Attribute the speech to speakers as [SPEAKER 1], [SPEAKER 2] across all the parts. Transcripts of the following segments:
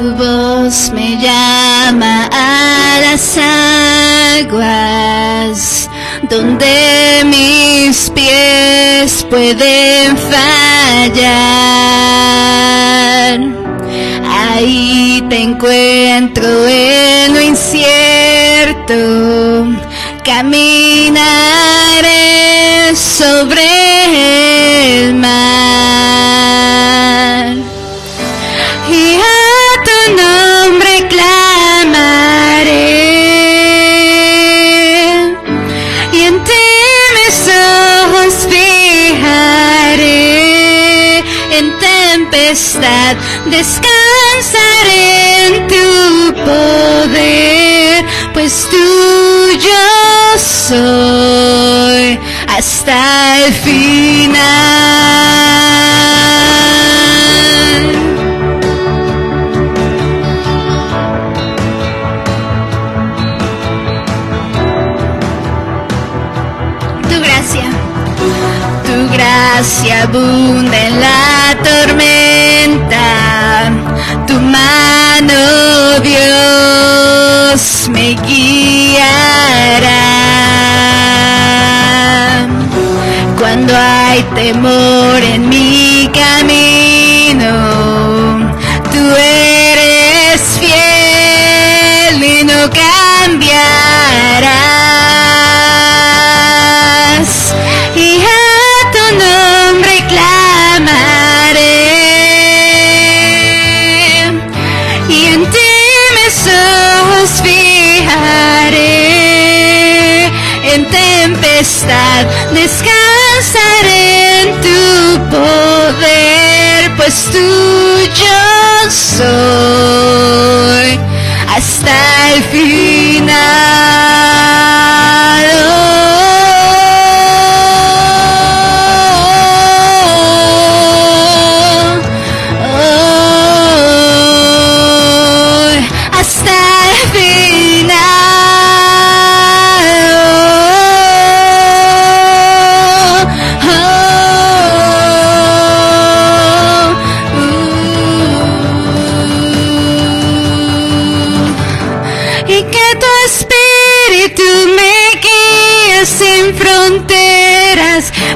[SPEAKER 1] Tu voz me llama a las aguas, donde mis pies pueden fallar. Ahí te encuentro en lo incierto, caminaré sobre el mar. Y a tu nombre clamaré, y en ti mis ojos fijaré. En tempestad descansaré en tu poder, pues tuyo soy hasta el final. Tu gracia abunda en la tormenta, tu mano, Dios, me guiará. Cuando hay temor en mi camino, tú eres fiel y no cambiarás. Y a tu nombre clamaré, y en ti mis ojos fijaré. En tempestad descansaré en tu poder, pues tuyo soy hasta el final.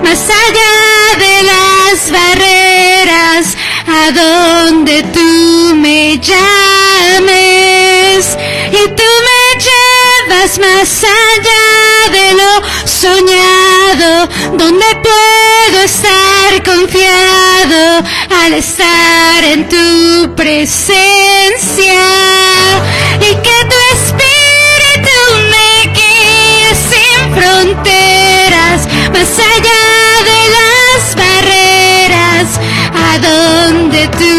[SPEAKER 1] Más allá de las barreras, a donde tú me llames, y tú me llevas más allá de lo soñado, donde puedo estar confiado al estar en tu presencia, y que tu espíritu me guíe sin fronteras, más allá de las barreras, a donde tú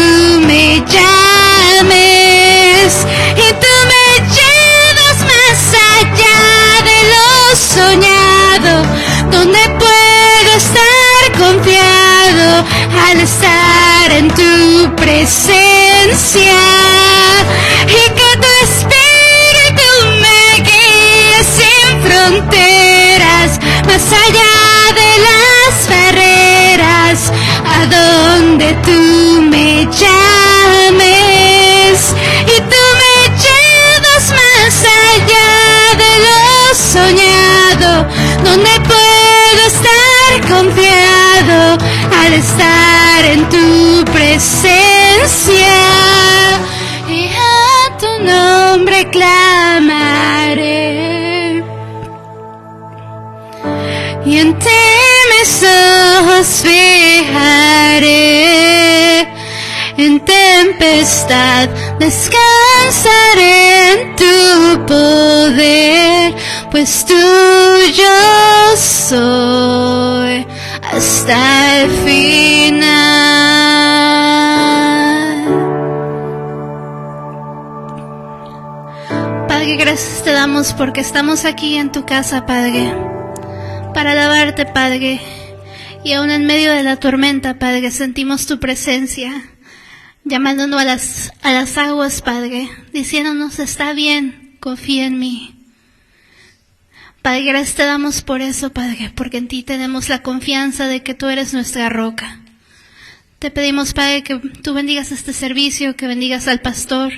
[SPEAKER 1] me llames, y tú me llevas más allá de lo soñado, donde puedo estar confiado al estar en tu presencia, y que tu espíritu me guíe sin fronteras, más allá de las barreras, a donde tú me llames, y tú me llevas más allá de lo soñado, donde puedo estar confiado al estar en tu presencia, y a tu nombre clamaré, y en ti mis ojos fijaré. En tempestad descansaré en tu poder, pues tuyo soy hasta el final. Padre, gracias te damos porque estamos aquí en tu casa, Padre, para alabarte, Padre, y aún en medio de la tormenta, Padre, sentimos tu presencia, llamándonos a las aguas, Padre, diciéndonos, está bien, confía en mí. Padre, gracias te damos por eso, Padre, porque en ti tenemos la confianza de que tú eres nuestra roca. Te pedimos, Padre, que tú bendigas este servicio, que bendigas al pastor,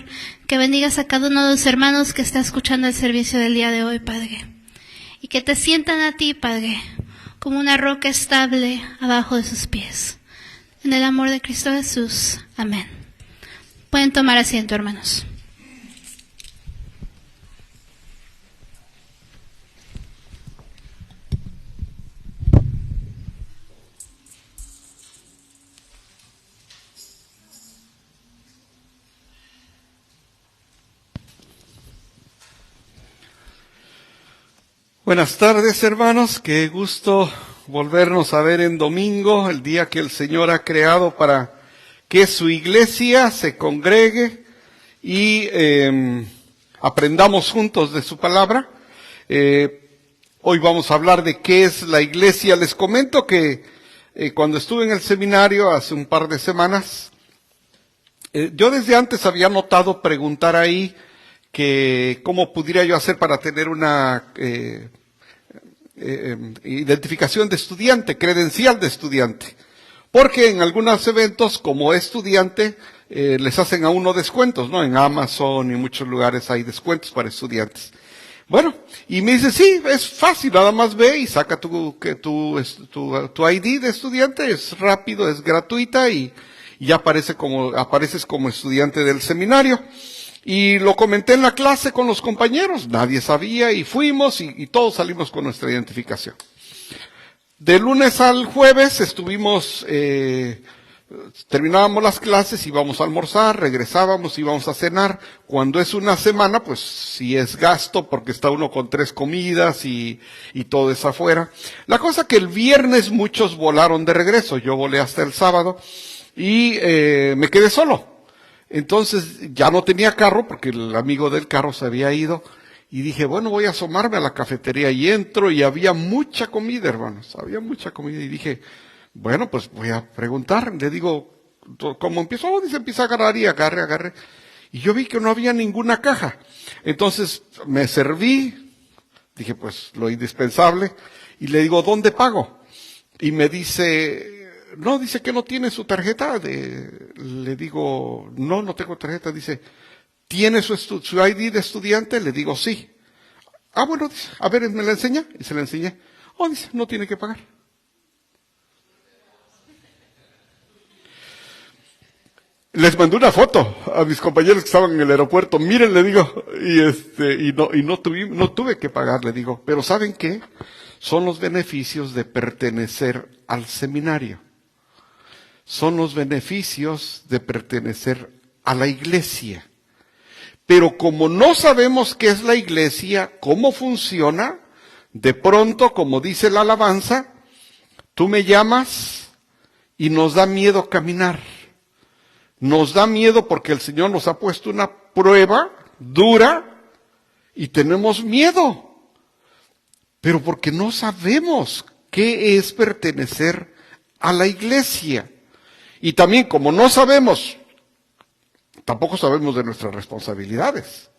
[SPEAKER 1] que bendigas a cada uno de los hermanos que está escuchando el servicio del día de hoy, Padre. Y que te sientan a ti, Padre, como una roca estable abajo de sus pies. En el amor de Cristo Jesús. Amén. Pueden tomar asiento, hermanos.
[SPEAKER 2] Buenas tardes, hermanos. Qué gusto volvernos a ver en domingo, el día que el Señor ha creado para que su iglesia se congregue y aprendamos juntos de su palabra. Hoy vamos a hablar de qué es la iglesia. Les comento que cuando estuve en el seminario hace un par de semanas, yo desde antes había notado preguntar ahí que cómo pudiera yo hacer para tener una identificación de estudiante, credencial de estudiante. Porque en algunos eventos, como estudiante, les hacen a uno descuentos, ¿no? En Amazon y en muchos lugares hay descuentos para estudiantes. Bueno, y me dice, sí, es fácil, nada más ve y saca tu ID de estudiante, es rápido, es gratuita y ya apareces como estudiante del seminario. Y lo comenté en la clase con los compañeros, nadie sabía y fuimos y todos salimos con nuestra identificación. De lunes al jueves estuvimos, terminábamos las clases, íbamos a almorzar, regresábamos, íbamos a cenar. Cuando es una semana, pues sí es gasto porque está uno con 3 comidas y todo es afuera. La cosa que el viernes muchos volaron de regreso, yo volé hasta el sábado y me quedé solo. Entonces ya no tenía carro porque el amigo del carro se había ido y dije, bueno, voy a asomarme a la cafetería y entro y había mucha comida, hermanos, había mucha comida y dije, bueno, pues voy a preguntar, le digo, ¿cómo empiezo? Oh, dice, empieza a agarrar y agarre. Y yo vi que no había ninguna caja. Entonces me serví, dije, pues lo indispensable y le digo, ¿dónde pago? Y me dice, no, dice que no tiene su tarjeta. Le digo, no tengo tarjeta. Dice, ¿tiene su ID de estudiante? Le digo, sí. Ah, bueno, dice, a ver, ¿me la enseña? Y se la enseñé. Oh, dice, no tiene que pagar. Les mandé una foto a mis compañeros que estaban en el aeropuerto. Miren, le digo, y no tuve que pagar, le digo. Pero ¿saben qué? Son los beneficios de pertenecer al seminario. Son los beneficios de pertenecer a la iglesia. Pero como no sabemos qué es la iglesia, cómo funciona, de pronto, como dice la alabanza, tú me llamas y nos da miedo caminar. Nos da miedo porque el Señor nos ha puesto una prueba dura y tenemos miedo. Pero porque no sabemos qué es pertenecer a la iglesia. Y también como no sabemos, tampoco sabemos de nuestras responsabilidades.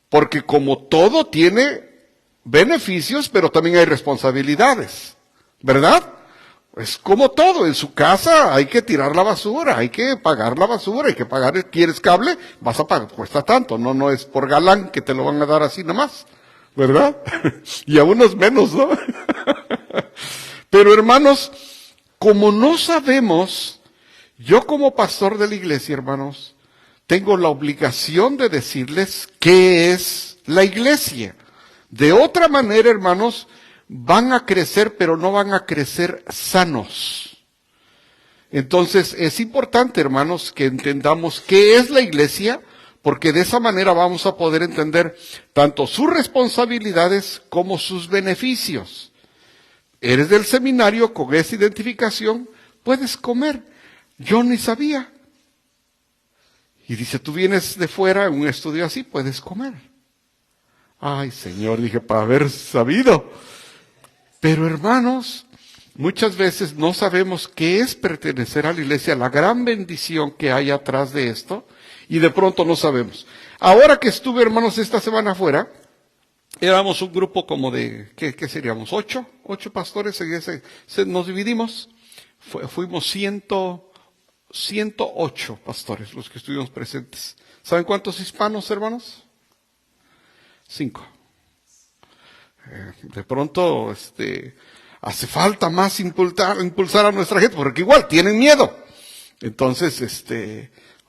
[SPEAKER 2] Porque como todo tiene beneficios, pero también hay responsabilidades. ¿Verdad? Es como todo, en su casa hay que tirar la basura, hay que pagar la basura, hay que pagar, ¿quieres cable? Vas a pagar, cuesta tanto, no es por galán que te lo van a dar así nomás. ¿Verdad? Y a unos menos, ¿no? Pero hermanos, como no sabemos, yo como pastor de la iglesia, hermanos, tengo la obligación de decirles qué es la iglesia. De otra manera, hermanos, van a crecer, pero no van a crecer sanos. Entonces, es importante, hermanos, que entendamos qué es la iglesia, porque de esa manera vamos a poder entender tanto sus responsabilidades como sus beneficios. Eres del seminario, con esa identificación, puedes comer. Yo ni sabía. Y dice, tú vienes de fuera, en un estudio así, puedes comer. Ay, Señor, dije, para haber sabido. Pero hermanos, muchas veces no sabemos qué es pertenecer a la iglesia, la gran bendición que hay atrás de esto, y de pronto no sabemos. Ahora que estuve, hermanos, esta semana afuera, éramos un grupo como de, ¿qué seríamos? 8 pastores, nos dividimos, fuimos 108 pastores los que estuvimos presentes. ¿Saben cuántos hispanos, hermanos? 5. De pronto, hace falta más impulsar a nuestra gente, porque igual tienen miedo. Entonces,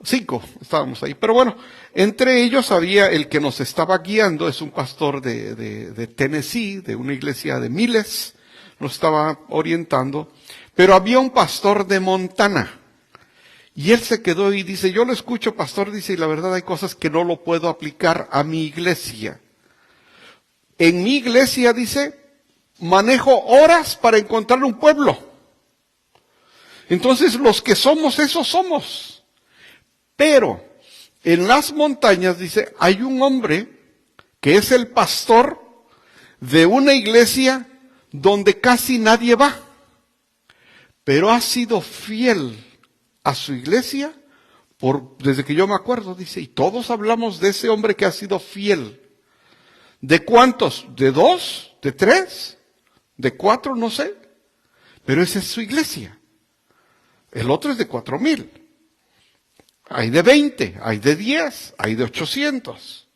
[SPEAKER 2] 5 estábamos ahí. Pero bueno, entre ellos había el que nos estaba guiando, es un pastor de Tennessee, de una iglesia de Miles, nos estaba orientando. Pero había un pastor de Montana. Y él se quedó y dice, yo lo escucho, pastor, dice, y la verdad hay cosas que no lo puedo aplicar a mi iglesia. En mi iglesia, dice, manejo horas para encontrar un pueblo. Entonces, los que somos, esos somos. Pero, en las montañas, dice, hay un hombre que es el pastor de una iglesia donde casi nadie va. Pero ha sido fiel a su iglesia desde que yo me acuerdo, dice, y todos hablamos de ese hombre que ha sido fiel. ¿De cuántos? ¿De 2? ¿De 3? ¿De 4? No sé. Pero esa es su iglesia. El otro es de 4,000. Hay de 20, hay de 10, hay de 800.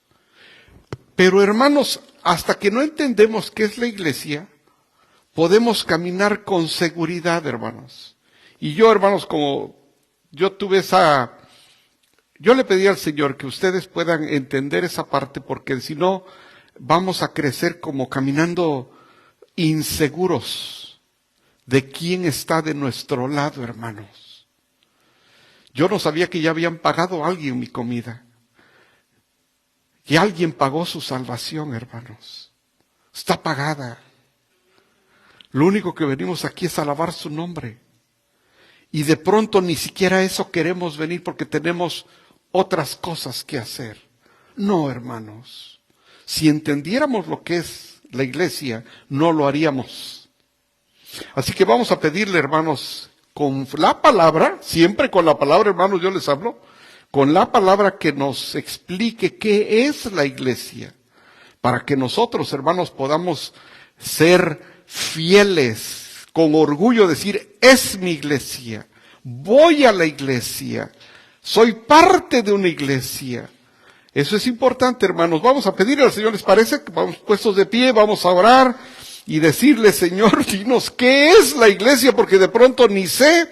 [SPEAKER 2] Pero hermanos, hasta que no entendemos qué es la iglesia, podemos caminar con seguridad, hermanos. Y yo, hermanos, como yo tuve yo le pedí al Señor que ustedes puedan entender esa parte, porque si no, vamos a crecer como caminando inseguros de quién está de nuestro lado, hermanos. Yo no sabía que ya habían pagado a alguien mi comida. Y alguien pagó su salvación, hermanos. Está pagada. Lo único que venimos aquí es alabar su nombre. Y de pronto ni siquiera eso queremos venir porque tenemos otras cosas que hacer. No, hermanos. Si entendiéramos lo que es la iglesia, no lo haríamos. Así que vamos a pedirle, hermanos, con la palabra, siempre con la palabra, hermanos, yo les hablo, con la palabra que nos explique qué es la iglesia, para que nosotros, hermanos, podamos ser fieles, con orgullo decir, es mi iglesia, voy a la iglesia, soy parte de una iglesia. Eso es importante, hermanos. Vamos a pedirle al Señor, ¿les parece? Vamos puestos de pie, vamos a orar y decirle, Señor, dinos qué es la iglesia, porque de pronto ni sé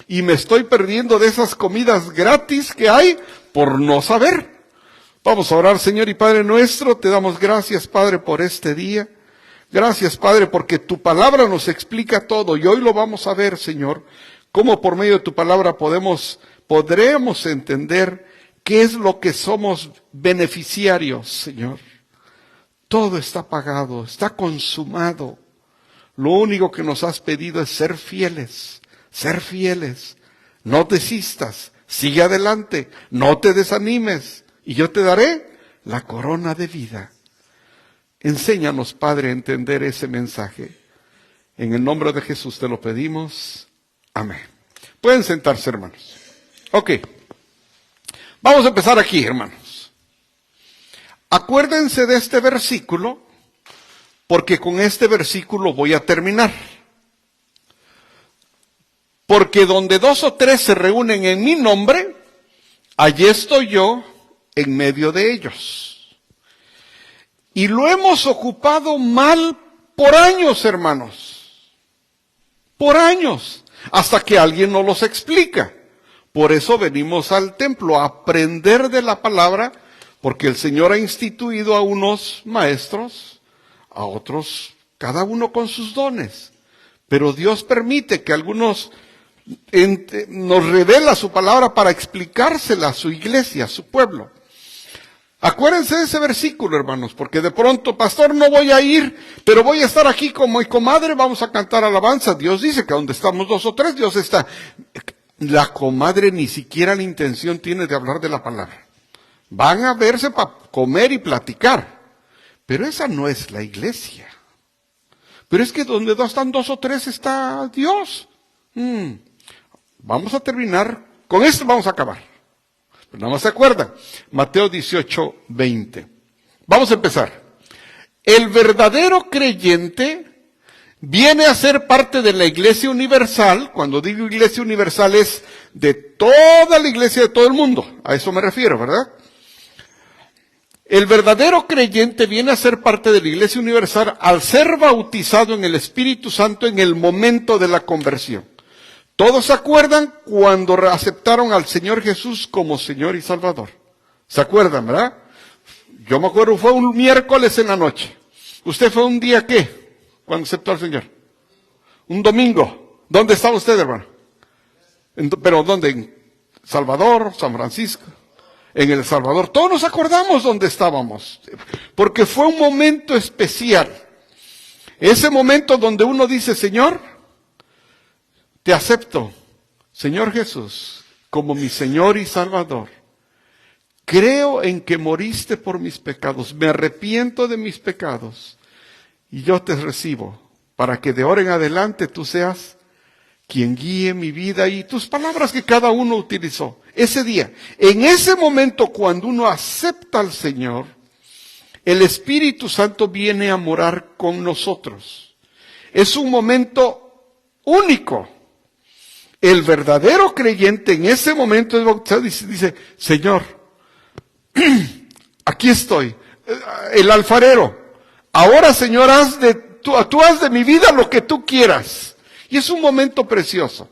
[SPEAKER 2] y me estoy perdiendo de esas comidas gratis que hay por no saber. Vamos a orar, Señor y Padre nuestro, te damos gracias, Padre, por este día. Gracias, Padre, porque tu palabra nos explica todo y hoy lo vamos a ver, Señor, cómo por medio de tu palabra podremos entender qué es lo que somos beneficiarios, Señor. Todo está pagado, está consumado. Lo único que nos has pedido es ser fieles, ser fieles. No desistas, sigue adelante, no te desanimes y yo te daré la corona de vida. Enséñanos, Padre, a entender ese mensaje. En el nombre de Jesús te lo pedimos. Amén. Pueden sentarse, hermanos. Ok. Vamos a empezar aquí, hermanos. Acuérdense de este versículo, porque con este versículo voy a terminar. Porque donde 2 o 3 se reúnen en mi nombre, allí estoy yo en medio de ellos. Y lo hemos ocupado mal por años, hermanos. Por años. Hasta que alguien nos los explica. Por eso venimos al templo a aprender de la palabra, porque el Señor ha instituido a unos maestros, a otros, cada uno con sus dones. Pero Dios permite que algunos nos revela su palabra para explicársela a su iglesia, a su pueblo. Acuérdense de ese versículo, hermanos, porque de pronto, pastor, no voy a ir, pero voy a estar aquí como mi comadre, vamos a cantar alabanza. Dios dice que donde estamos 2 o 3, Dios está. La comadre ni siquiera la intención tiene de hablar de la palabra. Van a verse para comer y platicar, pero esa no es la iglesia. Pero es que donde están 2 o 3 está Dios. Vamos a terminar, con esto vamos a acabar. Pero nada más se acuerdan, Mateo 18:20. Vamos a empezar. El verdadero creyente viene a ser parte de la Iglesia Universal. Cuando digo Iglesia Universal es de toda la iglesia de todo el mundo. A eso me refiero, ¿verdad? El verdadero creyente viene a ser parte de la Iglesia Universal al ser bautizado en el Espíritu Santo en el momento de la conversión. Todos se acuerdan cuando aceptaron al Señor Jesús como Señor y Salvador. ¿Se acuerdan, verdad? Yo me acuerdo, fue un miércoles en la noche. ¿Usted fue un día qué? Cuando aceptó al Señor. Un domingo. ¿Dónde estaba usted, hermano? ¿Pero dónde? ¿En Salvador? ¿San Francisco? En El Salvador. Todos nos acordamos dónde estábamos. Porque fue un momento especial. Ese momento donde uno dice, Señor, te acepto, Señor Jesús, como mi Señor y Salvador. Creo en que moriste por mis pecados. Me arrepiento de mis pecados. Y yo te recibo para que de ahora en adelante tú seas quien guíe mi vida. Y tus palabras que cada uno utilizó ese día. En ese momento cuando uno acepta al Señor, el Espíritu Santo viene a morar con nosotros. Es un momento único. El verdadero creyente en ese momento es bautizado y dice, Señor, aquí estoy, el alfarero. Ahora, Señor, tú haz de mi vida lo que tú quieras. Y es un momento precioso.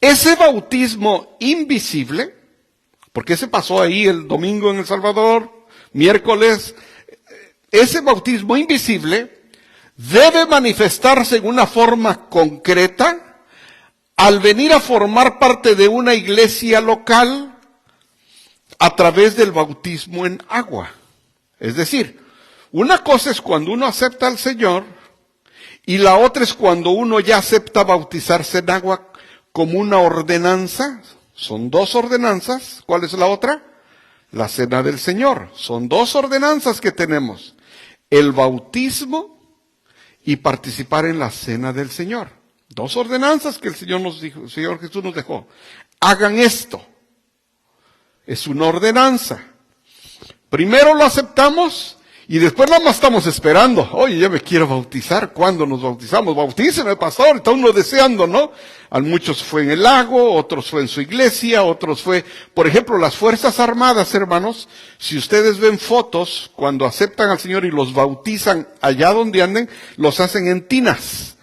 [SPEAKER 2] Ese bautismo invisible, porque ese pasó ahí el domingo en El Salvador, miércoles, ese bautismo invisible debe manifestarse en una forma concreta al venir a formar parte de una iglesia local a través del bautismo en agua. Es decir, una cosa es cuando uno acepta al Señor y la otra es cuando uno ya acepta bautizarse en agua como una ordenanza. Son dos ordenanzas. ¿Cuál es la otra? La cena del Señor. Son dos ordenanzas que tenemos. El bautismo y participar en la cena del Señor. Dos ordenanzas que el Señor nos dijo, el Señor Jesús nos dejó. Hagan esto. Es una ordenanza. Primero lo aceptamos y después nada más estamos esperando. Oye, ya me quiero bautizar. ¿Cuándo nos bautizamos? Bautíceme, pastor. Está uno deseando, ¿no? A muchos fue en el lago, otros fue en su iglesia, otros fue, por ejemplo, las Fuerzas Armadas, hermanos. Si ustedes ven fotos, cuando aceptan al Señor y los bautizan allá donde anden, los hacen en tinas,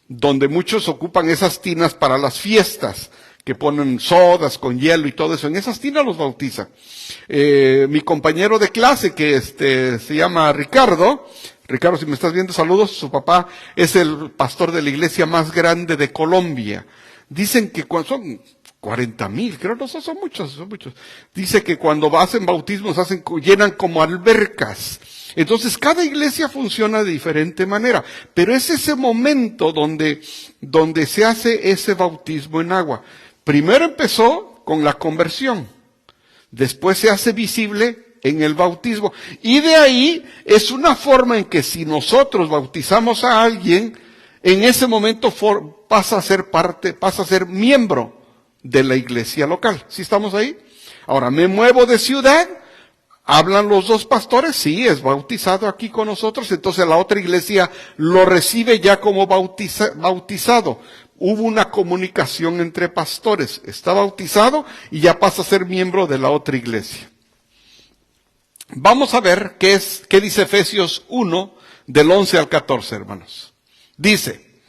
[SPEAKER 2] donde muchos ocupan esas tinas para las fiestas, que ponen sodas con hielo y todo eso. En esas tinas los bautizan. Mi compañero de clase, que se llama Ricardo, si me estás viendo, saludos, su papá es el pastor de la iglesia más grande de Colombia. Dicen que son 40,000, creo, no son muchos. Dice que cuando hacen bautismos llenan como albercas. Entonces cada iglesia funciona de diferente manera, pero es ese momento donde se hace ese bautismo en agua. Primero empezó con la conversión, después se hace visible en el bautismo, y de ahí es una forma en que si nosotros bautizamos a alguien, en ese momento pasa a ser miembro de la iglesia local. ¿Sí estamos ahí? Ahora, me muevo de ciudad, hablan los dos pastores, sí, es bautizado aquí con nosotros, entonces la otra iglesia lo recibe ya como bautizado. Hubo una comunicación entre pastores, está bautizado y ya pasa a ser miembro de la otra iglesia. Vamos a ver qué dice Efesios 1, del 11 al 14, hermanos. Dice,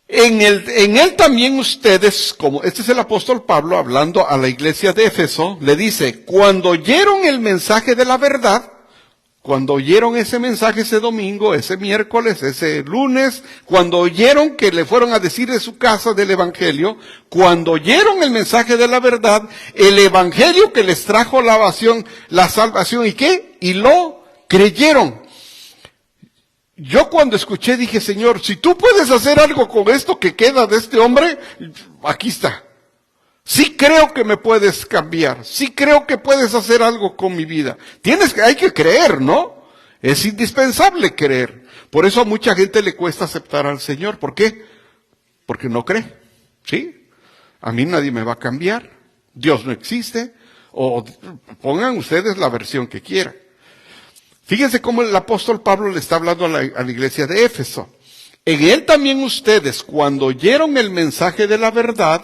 [SPEAKER 2] en él también ustedes, como este es el apóstol Pablo hablando a la iglesia de Éfeso, le dice, cuando oyeron el mensaje de la verdad, cuando oyeron ese mensaje ese domingo, ese miércoles, ese lunes, cuando oyeron que le fueron a decir de su casa del evangelio, cuando oyeron el mensaje de la verdad, el evangelio que les trajo la salvación, ¿y qué? Y lo creyeron. Yo cuando escuché dije, Señor, si tú puedes hacer algo con esto que queda de este hombre, aquí está. Sí creo que me puedes cambiar, sí creo que puedes hacer algo con mi vida. Hay que creer, ¿no? Es indispensable creer. Por eso a mucha gente le cuesta aceptar al Señor. ¿Por qué? Porque no cree. ¿Sí? A mí nadie me va a cambiar. Dios no existe. O pongan ustedes la versión que quieran. Fíjense cómo el apóstol Pablo le está hablando a la iglesia de Éfeso. En él también ustedes, cuando oyeron el mensaje de la verdad,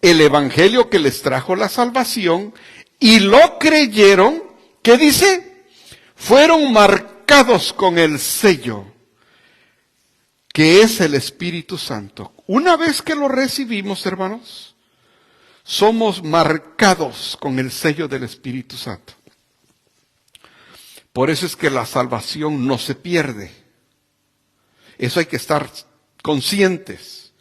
[SPEAKER 2] el evangelio que les trajo la salvación, y lo creyeron, ¿qué dice? Fueron marcados con el sello, que es el Espíritu Santo. Una vez que lo recibimos, hermanos, somos marcados con el sello del Espíritu Santo. Por eso es que la salvación no se pierde. Eso hay que estar conscientes.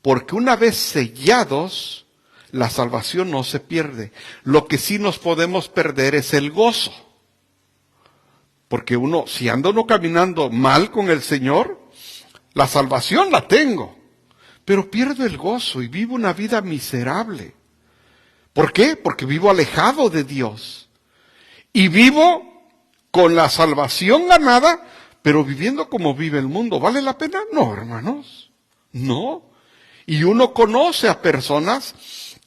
[SPEAKER 2] Porque una vez sellados, la salvación no se pierde. Lo que sí nos podemos perder es el gozo. Porque si anda uno caminando mal con el Señor, la salvación la tengo. Pero pierdo el gozo y vivo una vida miserable. ¿Por qué? Porque vivo alejado de Dios. Y vivo con la salvación ganada, pero viviendo como vive el mundo. ¿Vale la pena? No, hermanos. No. Y uno conoce a personas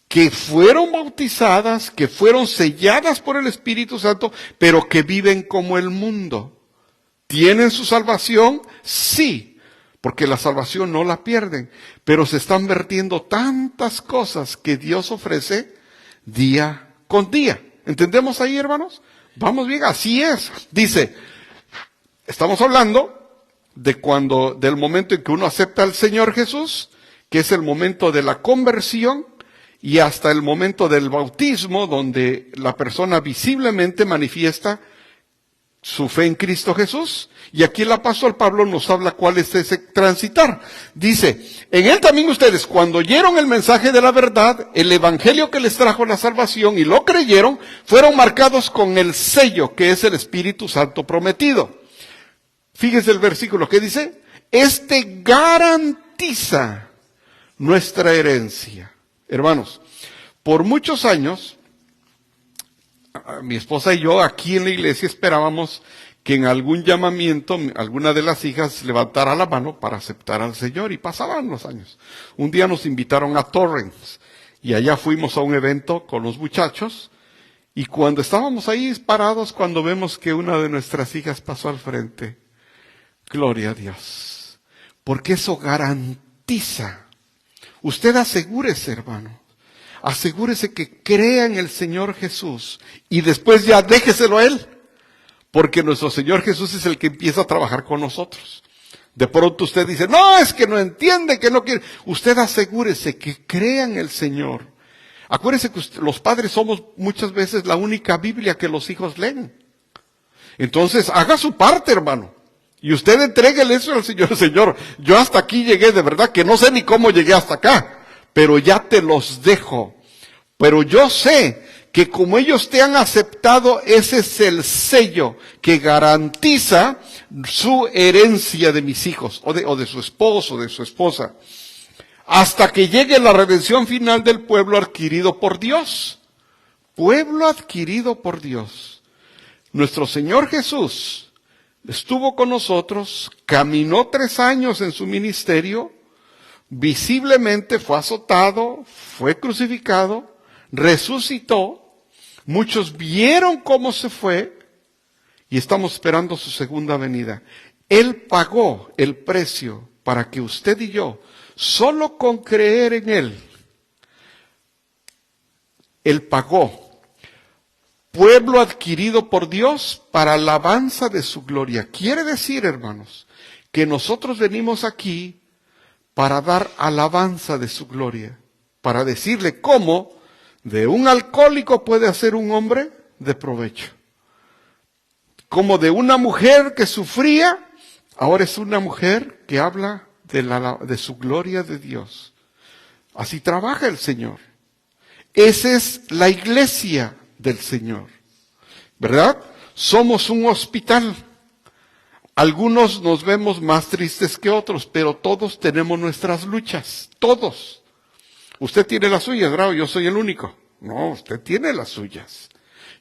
[SPEAKER 2] que fueron bautizadas, que fueron selladas por el Espíritu Santo, pero que viven como el mundo. ¿Tienen su salvación? Sí. Porque la salvación no la pierden. Pero se están vertiendo tantas cosas que Dios ofrece día con día. ¿Entendemos ahí, hermanos? Vamos bien, así es. Dice, estamos hablando del momento en que uno acepta al Señor Jesús, que es el momento de la conversión, y hasta el momento del bautismo, donde la persona visiblemente manifiesta su fe en Cristo Jesús. Y aquí el apóstol Pablo nos habla cuál es ese transitar. Dice, en él también ustedes, cuando oyeron el mensaje de la verdad, el evangelio que les trajo la salvación y lo creyeron, fueron marcados con el sello que es el Espíritu Santo prometido. Fíjese el versículo que dice, este garantiza nuestra herencia. Hermanos, por muchos años, mi esposa y yo aquí en la iglesia esperábamos que en algún llamamiento alguna de las hijas levantara la mano para aceptar al Señor, y pasaban los años. Un día nos invitaron a Torrance y allá fuimos a un evento con los muchachos, y cuando estábamos ahí parados, cuando vemos que una de nuestras hijas pasó al frente, gloria a Dios, porque eso garantiza. Usted asegúrese, hermano. Asegúrese que crea en el Señor Jesús y después ya déjeselo a Él, porque nuestro Señor Jesús es el que empieza a trabajar con nosotros. De pronto usted dice, no, es que no entiende, que no quiere. Usted asegúrese que crea en el Señor. Acuérdese que los padres somos muchas veces la única Biblia que los hijos leen. Entonces, haga su parte, hermano. Y usted entréguele eso al Señor. Señor, yo hasta aquí llegué, de verdad que no sé ni cómo llegué hasta acá. Pero ya te los dejo. Pero yo sé que como ellos te han aceptado, ese es el sello que garantiza su herencia de mis hijos, o de su esposo, de su esposa, hasta que llegue la redención final del pueblo adquirido por Dios. Pueblo adquirido por Dios. Nuestro Señor Jesús estuvo con nosotros, caminó 3 años en su ministerio, visiblemente fue azotado, fue crucificado, resucitó, muchos vieron cómo se fue y estamos esperando su segunda venida. Él pagó el precio para que usted y yo, solo con creer en Él, Él pagó. Pueblo adquirido por Dios para alabanza de su gloria. Quiere decir, hermanos, que nosotros venimos aquí para dar alabanza de su gloria, para decirle cómo de un alcohólico puede hacer un hombre de provecho. Como de una mujer que sufría, ahora es una mujer que habla de su gloria de Dios. Así trabaja el Señor. Esa es la iglesia del Señor, ¿verdad? Somos un hospital. Algunos nos vemos más tristes que otros, pero todos tenemos nuestras luchas, todos. Usted tiene las suyas, ¿verdad? Yo soy el único. No, usted tiene las suyas.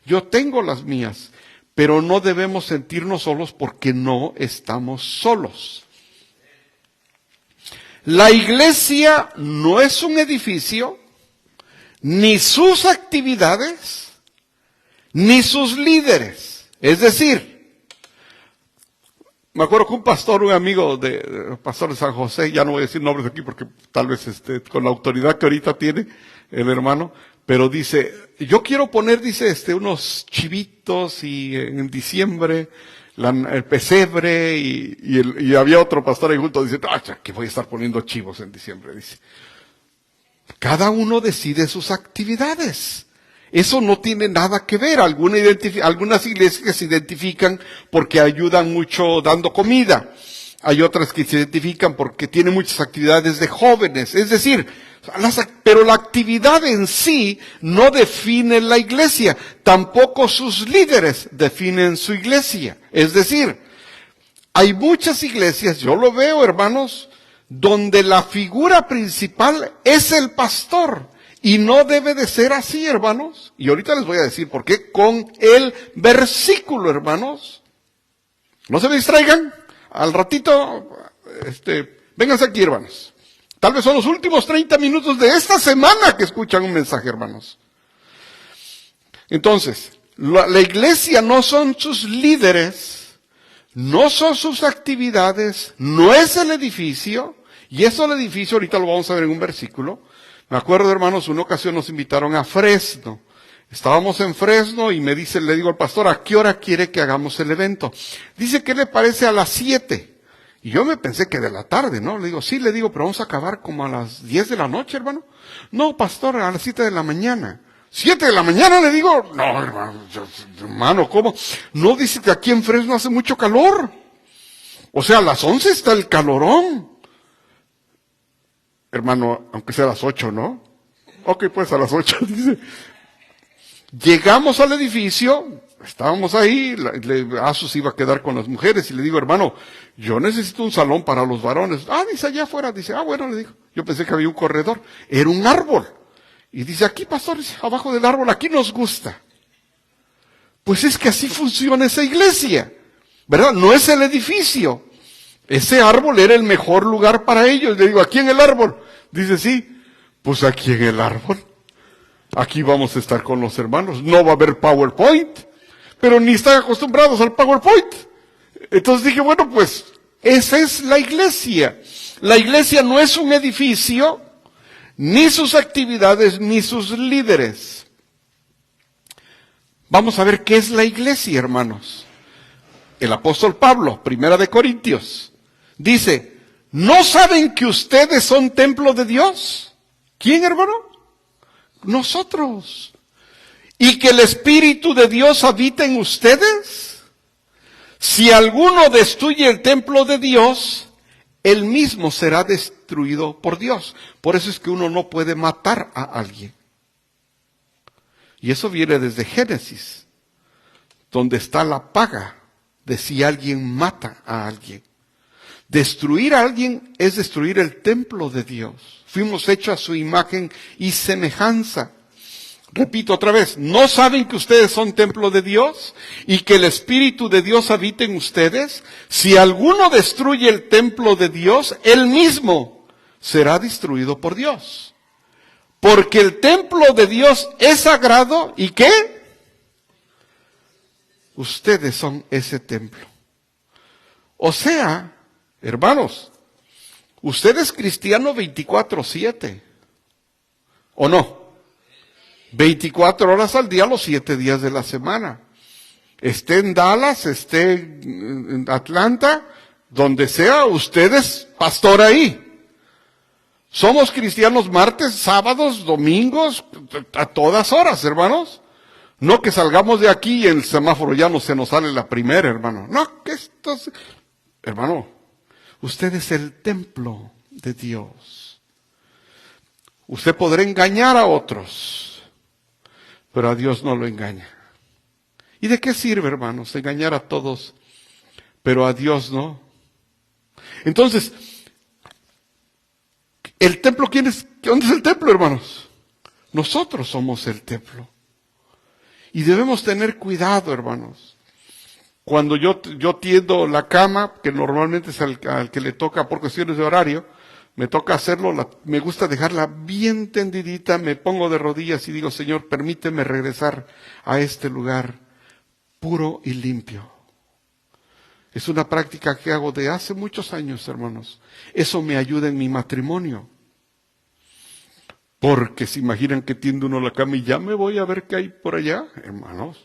[SPEAKER 2] Yo tengo las mías, pero no debemos sentirnos solos porque no estamos solos. La iglesia no es un edificio, ni sus actividades, ni sus líderes. Es decir, Me acuerdo que un pastor, un amigo pastor de San José, ya no voy a decir nombres aquí porque tal vez con la autoridad que ahorita tiene el hermano, pero dice, yo quiero poner, dice, unos chivitos y en diciembre, el pesebre y había otro pastor ahí junto, dice, que voy a estar poniendo chivos en diciembre, dice. Cada uno decide sus actividades. Eso no tiene nada que ver. Algunas iglesias que se identifican porque ayudan mucho dando comida. Hay otras que se identifican porque tienen muchas actividades de jóvenes. Es decir, pero la actividad en sí no define la iglesia. Tampoco sus líderes definen su iglesia. Es decir, hay muchas iglesias, yo lo veo, hermanos, donde la figura principal es el pastor. Y no debe de ser así, hermanos. Y ahorita les voy a decir por qué con el versículo, hermanos. No se me distraigan. Al ratito, vénganse aquí, hermanos. Tal vez son los últimos 30 minutos de esta semana que escuchan un mensaje, hermanos. Entonces, la iglesia no son sus líderes, no son sus actividades, no es el edificio. Y eso el edificio, ahorita lo vamos a ver en un versículo. Me acuerdo, hermanos, una ocasión nos invitaron a Fresno. Estábamos en Fresno y le digo al pastor, ¿a qué hora quiere que hagamos el evento? Dice, ¿qué le parece a las 7? Y yo me pensé que de la tarde, ¿no? Le digo, sí, pero vamos a acabar como a las 10 de la noche, hermano. No, pastor, a las 7 de la mañana. ¿7 de la mañana? Le digo, no, hermano, ¿cómo? No, dice que aquí en Fresno hace mucho calor. O sea, a las 11 está el calorón. Hermano, aunque sea a las 8, ¿no? Ok, pues a las 8, dice. Llegamos al edificio, estábamos ahí, Asus iba a quedar con las mujeres, y le digo, hermano, yo necesito un salón para los varones. Dice, allá afuera, dice, bueno, le digo. Yo pensé que había un corredor, era un árbol. Y dice, aquí, pastor, dice, abajo del árbol, aquí nos gusta. Pues es que así funciona esa iglesia, ¿verdad? No es el edificio. Ese árbol era el mejor lugar para ellos. Le digo, ¿aquí en el árbol? Dice, sí. Pues aquí en el árbol. Aquí vamos a estar con los hermanos. No va a haber PowerPoint. Pero ni están acostumbrados al PowerPoint. Entonces dije, bueno, pues esa es la iglesia. La iglesia no es un edificio, ni sus actividades, ni sus líderes. Vamos a ver qué es la iglesia, hermanos. El apóstol Pablo, 1 Corintios, dice, ¿no saben que ustedes son templo de Dios? ¿Quién, hermano? Nosotros. ¿Y que el Espíritu de Dios habita en ustedes? Si alguno destruye el templo de Dios, él mismo será destruido por Dios. Por eso es que uno no puede matar a alguien. Y eso viene desde Génesis, donde está la paga de si alguien mata a alguien. Destruir a alguien es destruir el templo de Dios. Fuimos hechos a su imagen y semejanza. Repito otra vez, ¿no saben que ustedes son templo de Dios y que el Espíritu de Dios habita en ustedes? Si alguno destruye el templo de Dios, él mismo será destruido por Dios. Porque el templo de Dios es sagrado, ¿y qué? Ustedes son ese templo. O sea, hermanos, usted es cristiano 24/7, ¿o no? 24 horas al día, los 7 días de la semana. Esté en Dallas, esté en Atlanta, donde sea, usted es pastor ahí. Somos cristianos martes, sábados, domingos, a todas horas, hermanos. No que salgamos de aquí y en el semáforo ya no se nos sale la primera, hermano. No, que esto es... Hermano, usted es el templo de Dios. Usted podrá engañar a otros, pero a Dios no lo engaña. ¿Y de qué sirve, hermanos, engañar a todos, pero a Dios no? Entonces, ¿el templo quién es? ¿Dónde es el templo, hermanos? Nosotros somos el templo. Y debemos tener cuidado, hermanos. Cuando yo tiendo la cama, que normalmente es al que le toca por cuestiones de horario, me toca hacerlo, me gusta dejarla bien tendidita, me pongo de rodillas y digo, Señor, permíteme regresar a este lugar puro y limpio. Es una práctica que hago de hace muchos años, hermanos. Eso me ayuda en mi matrimonio. Porque se imaginan que tiende uno la cama y ya me voy a ver qué hay por allá, hermanos.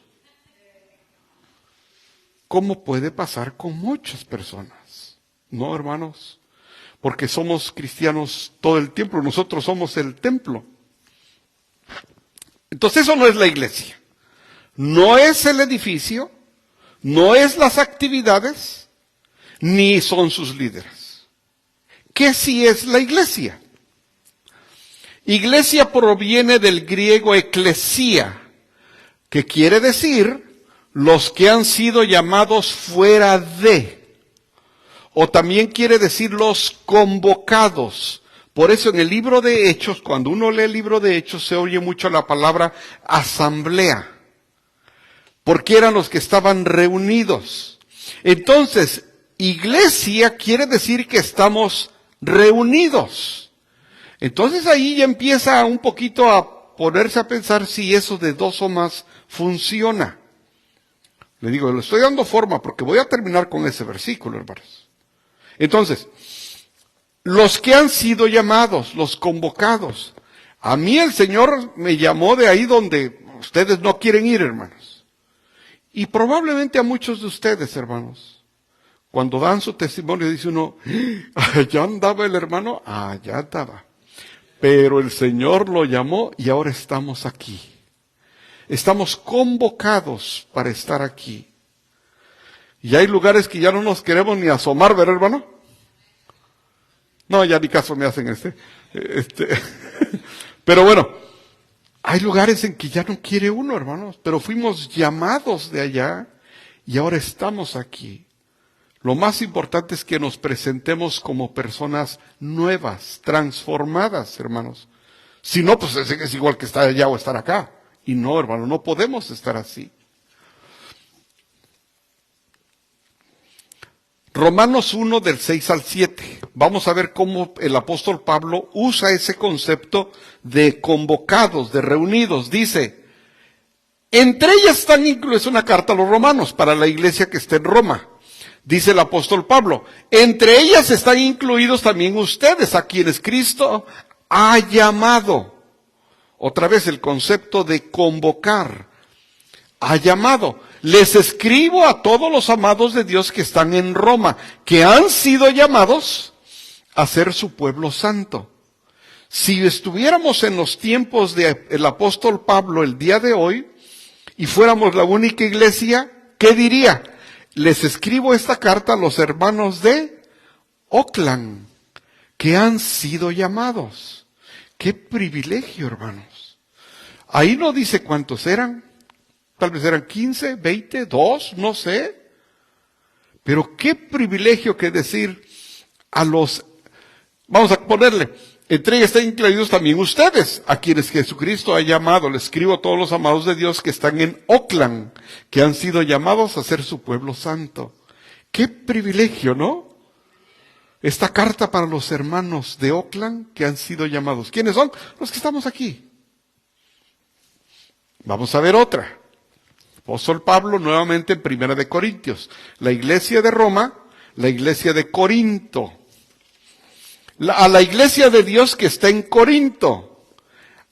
[SPEAKER 2] ¿Cómo puede pasar con muchas personas? No, hermanos. Porque somos cristianos todo el tiempo. Nosotros somos el templo. Entonces eso no es la iglesia. No es el edificio. No es las actividades. Ni son sus líderes. ¿Qué sí es la iglesia? Iglesia proviene del griego eclesia, que quiere decir los que han sido llamados fuera de, o también quiere decir los convocados. Por eso en el libro de Hechos, cuando uno lee el libro de Hechos, se oye mucho la palabra asamblea, porque eran los que estaban reunidos. Entonces, iglesia quiere decir que estamos reunidos. Entonces ahí ya empieza un poquito a ponerse a pensar si eso de dos o más funciona. Le digo, le estoy dando forma porque voy a terminar con ese versículo, hermanos. Entonces, los que han sido llamados, los convocados. A mí el Señor me llamó de ahí donde ustedes no quieren ir, hermanos. Y probablemente a muchos de ustedes, hermanos, cuando dan su testimonio dice uno, allá andaba el hermano, allá andaba. Pero el Señor lo llamó y ahora estamos aquí. Estamos convocados para estar aquí. Y hay lugares que ya no nos queremos ni asomar, ¿verdad, hermano? No, ya ni caso me hacen Pero bueno, hay lugares en que ya no quiere uno, hermanos. Pero fuimos llamados de allá y ahora estamos aquí. Lo más importante es que nos presentemos como personas nuevas, transformadas, hermanos. Si no, pues es igual que estar allá o estar acá. Y no, hermano, no podemos estar así. Romanos 1 del 6 al 7. Vamos a ver cómo el apóstol Pablo usa ese concepto de convocados, de reunidos. Dice, entre ellas están incluidas una carta a los romanos para la iglesia que está en Roma. Dice el apóstol Pablo, entre ellas están incluidos también ustedes, a quienes Cristo ha llamado. Otra vez el concepto de convocar. Ha llamado. Les escribo a todos los amados de Dios que están en Roma, que han sido llamados a ser su pueblo santo. Si estuviéramos en los tiempos del apóstol Pablo el día de hoy, y fuéramos la única iglesia, ¿qué diría? Les escribo esta carta a los hermanos de Oakland, que han sido llamados. ¡Qué privilegio, hermanos! Ahí no dice cuántos eran. Tal vez eran 15, 20, 2, no sé. Pero qué privilegio que decir a los... Vamos a ponerle, entre ellos están incluidos también ustedes, a quienes Jesucristo ha llamado. Les escribo a todos los amados de Dios que están en Oakland, que han sido llamados a ser su pueblo santo. ¡Qué privilegio!, ¿no? Esta carta para los hermanos de Oakland que han sido llamados. ¿Quiénes son? Los que estamos aquí. Vamos a ver otra. Apóstol Pablo nuevamente en 1 de Corintios. La iglesia de Roma, la iglesia de Corinto. A la iglesia de Dios que está en Corinto,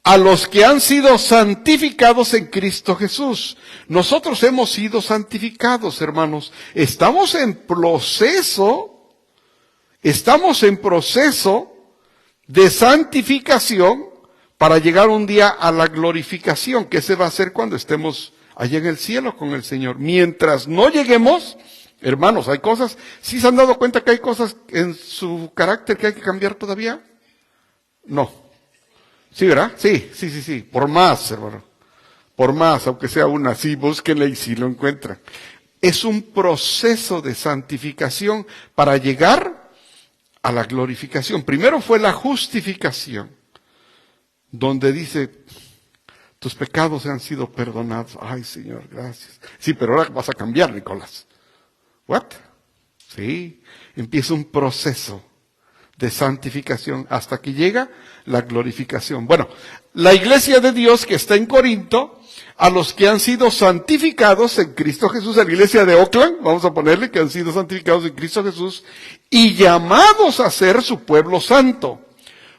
[SPEAKER 2] a los que han sido santificados en Cristo Jesús. Nosotros hemos sido santificados, hermanos. Estamos en proceso de santificación para llegar un día a la glorificación, que se va a hacer cuando estemos allá en el cielo con el Señor. Mientras no lleguemos, hermanos, hay cosas, ¿sí se han dado cuenta que hay cosas en su carácter que hay que cambiar todavía? No. ¿Sí, verdad? Sí. Por más, hermano. Por más, aunque sea una, sí, búsquenle y sí lo encuentran. Es un proceso de santificación para llegar a la glorificación. Primero fue la justificación, donde dice, tus pecados han sido perdonados. Ay, Señor, gracias. Sí, pero ahora vas a cambiar, Nicolás. ¿What? Sí, empieza un proceso de santificación hasta que llega la glorificación. Bueno, la iglesia de Dios que está en Corinto, a los que han sido santificados en Cristo Jesús, a la iglesia de Oakland, vamos a ponerle que han sido santificados en Cristo Jesús y llamados a ser su pueblo santo,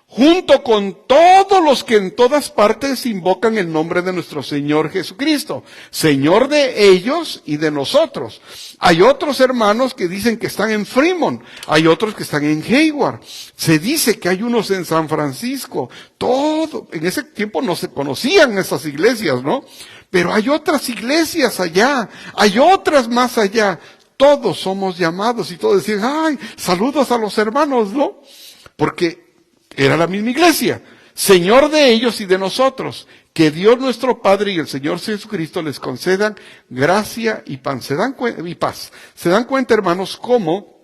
[SPEAKER 2] junto con todos los que en todas partes invocan el nombre de nuestro Señor Jesucristo, Señor de ellos y de nosotros. Hay otros hermanos que dicen que están en Fremont, hay otros que están en Hayward, se dice que hay unos en San Francisco, todo, en ese tiempo no se conocían esas iglesias, ¿no? Pero hay otras iglesias allá, hay otras más allá, todos somos llamados y todos decían, ay, saludos a los hermanos, ¿no? Porque era la misma iglesia, Señor de ellos y de nosotros, que Dios nuestro Padre y el Señor Jesucristo les concedan gracia y paz. ¿Se dan cuenta, hermanos, cómo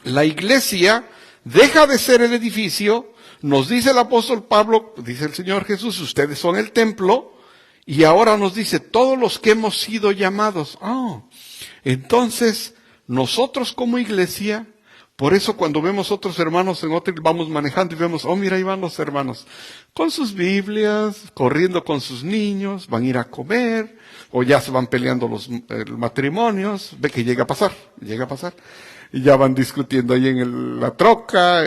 [SPEAKER 2] la iglesia deja de ser el edificio? Nos dice el apóstol Pablo, dice el Señor Jesús, ustedes son el templo, y ahora nos dice, todos los que hemos sido llamados. Entonces, nosotros como iglesia, por eso cuando vemos otros hermanos en otro, vamos manejando y vemos, mira, ahí van los hermanos, con sus Biblias, corriendo con sus niños, van a ir a comer, o ya se van peleando los matrimonios, ve que llega a pasar, y ya van discutiendo ahí en la troca,